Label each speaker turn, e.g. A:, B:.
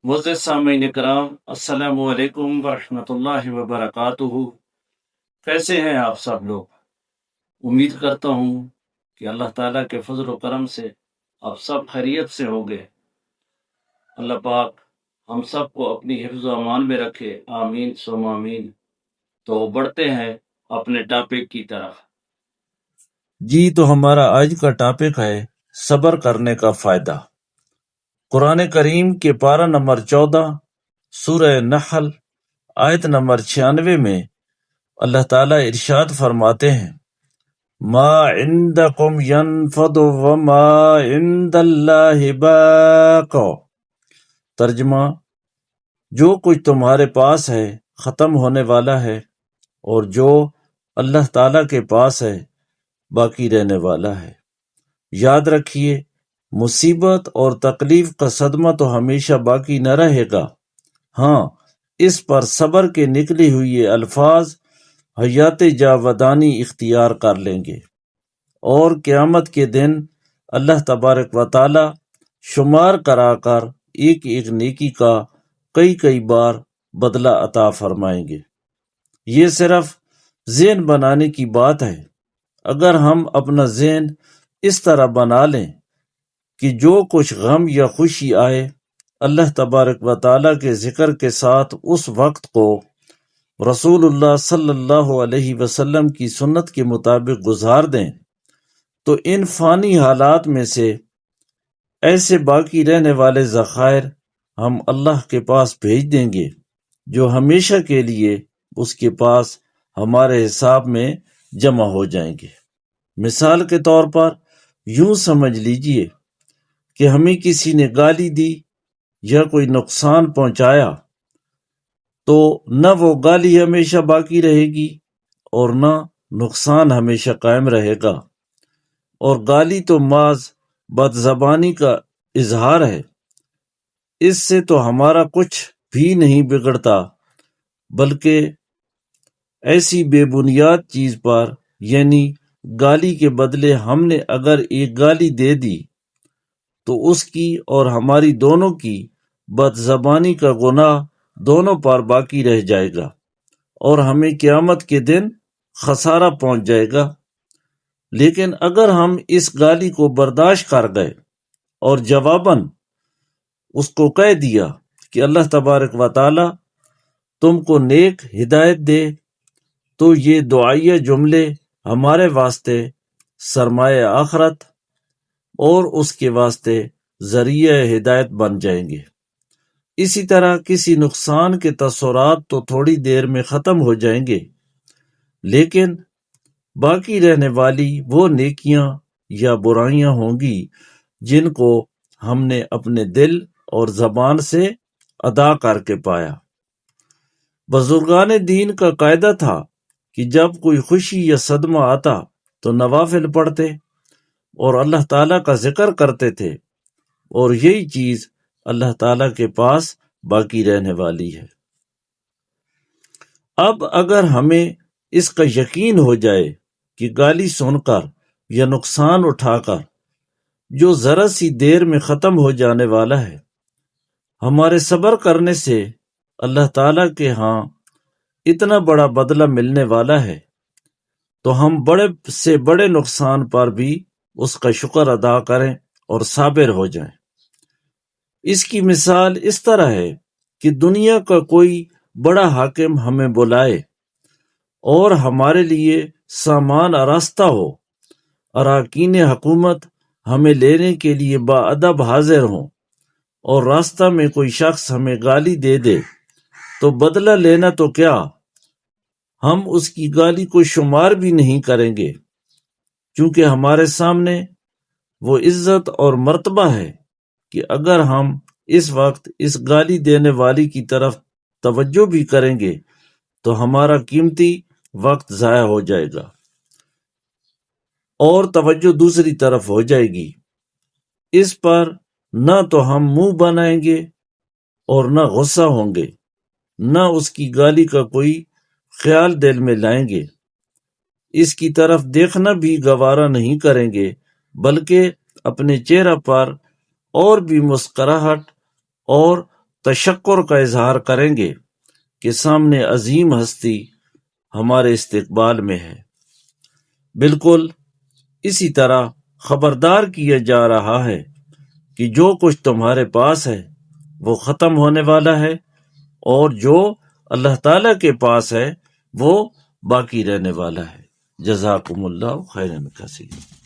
A: معزز سامعین کرام، السلام علیکم ورحمۃ اللہ وبرکاتہ۔ کیسے ہیں آپ سب لوگ؟ امید کرتا ہوں کہ اللہ تعالیٰ کے فضل و کرم سے آپ سب خیریت سے ہوں گے۔ اللہ پاک ہم سب کو اپنی حفظ و امان میں رکھے، آمین ثم آمین۔ تو بڑھتے ہیں اپنے ٹاپک کی طرف۔
B: جی، تو ہمارا آج کا ٹاپک ہے صبر کرنے کا فائدہ۔ قرآن کریم کے پارہ نمبر 14 سورہ نحل آیت نمبر 96 میں اللہ تعالیٰ ارشاد فرماتے ہیں، ما عندکم ینفد وما عند اللہ باق۔ ترجمہ، جو کچھ تمہارے پاس ہے ختم ہونے والا ہے، اور جو اللہ تعالیٰ کے پاس ہے باقی رہنے والا ہے۔ یاد رکھیے، مصیبت اور تکلیف کا صدمہ تو ہمیشہ باقی نہ رہے گا، ہاں اس پر صبر کے نکلی ہوئی یہ الفاظ حیات جاودانی اختیار کر لیں گے، اور قیامت کے دن اللہ تبارک و تعالی شمار کرا کر ایک ایک نیکی کا کئی بار بدلہ عطا فرمائیں گے۔ یہ صرف ذہن بنانے کی بات ہے۔ اگر ہم اپنا ذہن اس طرح بنا لیں کہ جو کچھ غم یا خوشی آئے اللہ تبارک و تعالیٰ کے ذکر کے ساتھ اس وقت کو رسول اللہ صلی اللہ علیہ وسلم کی سنت کے مطابق گزار دیں، تو ان فانی حالات میں سے ایسے باقی رہنے والے ذخائر ہم اللہ کے پاس بھیج دیں گے جو ہمیشہ کے لیے اس کے پاس ہمارے حساب میں جمع ہو جائیں گے۔ مثال کے طور پر یوں سمجھ لیجئے کہ ہمیں کسی نے گالی دی یا کوئی نقصان پہنچایا، تو نہ وہ گالی ہمیشہ باقی رہے گی اور نہ نقصان ہمیشہ قائم رہے گا۔ اور گالی تو محض بد زبانی کا اظہار ہے، اس سے تو ہمارا کچھ بھی نہیں بگڑتا، بلکہ ایسی بے بنیاد چیز پر، یعنی گالی کے بدلے ہم نے اگر ایک گالی دے دی تو اس کی اور ہماری دونوں کی بد زبانی کا گناہ دونوں پر باقی رہ جائے گا، اور ہمیں قیامت کے دن خسارہ پہنچ جائے گا۔ لیکن اگر ہم اس گالی کو برداشت کر گئے اور جواباً اس کو کہہ دیا کہ اللہ تبارک و تعالی تم کو نیک ہدایت دے، تو یہ دعائیہ جملے ہمارے واسطے سرمایہ آخرت اور اس کے واسطے ذریعہ ہدایت بن جائیں گے۔ اسی طرح کسی نقصان کے تصورات تو تھوڑی دیر میں ختم ہو جائیں گے، لیکن باقی رہنے والی وہ نیکیاں یا برائیاں ہوں گی جن کو ہم نے اپنے دل اور زبان سے ادا کر کے پایا۔ بزرگان دین کا قاعدہ تھا کہ جب کوئی خوشی یا صدمہ آتا تو نوافل پڑھتے اور اللہ تعالیٰ کا ذکر کرتے تھے، اور یہی چیز اللہ تعالیٰ کے پاس باقی رہنے والی ہے۔ اب اگر ہمیں اس کا یقین ہو جائے کہ گالی سن کر یا نقصان اٹھا کر جو ذرا سی دیر میں ختم ہو جانے والا ہے، ہمارے صبر کرنے سے اللہ تعالیٰ کے ہاں اتنا بڑا بدلہ ملنے والا ہے، تو ہم بڑے سے بڑے نقصان پر بھی اس کا شکر ادا کریں اور صابر ہو جائیں۔ اس کی مثال اس طرح ہے کہ دنیا کا کوئی بڑا حاکم ہمیں بلائے اور ہمارے لیے سامان آراستہ ہو، اراکین حکومت ہمیں لینے کے لیے باادب حاضر ہوں، اور راستہ میں کوئی شخص ہمیں گالی دے دے تو بدلہ لینا تو کیا، ہم اس کی گالی کو شمار بھی نہیں کریں گے، چونکہ ہمارے سامنے وہ عزت اور مرتبہ ہے کہ اگر ہم اس وقت اس گالی دینے والی کی طرف توجہ بھی کریں گے تو ہمارا قیمتی وقت ضائع ہو جائے گا اور توجہ دوسری طرف ہو جائے گی۔ اس پر نہ تو ہم منہ بنائیں گے اور نہ غصہ ہوں گے، نہ اس کی گالی کا کوئی خیال دل میں لائیں گے، اس کی طرف دیکھنا بھی گوارا نہیں کریں گے، بلکہ اپنے چہرہ پر اور بھی مسکراہٹ اور تشکر کا اظہار کریں گے کہ سامنے عظیم ہستی ہمارے استقبال میں ہے۔ بالکل اسی طرح خبردار کیا جا رہا ہے کہ جو کچھ تمہارے پاس ہے وہ ختم ہونے والا ہے، اور جو اللہ تعالیٰ کے پاس ہے وہ باقی رہنے والا ہے۔ جزاکم اللہ خیرا کثیرا۔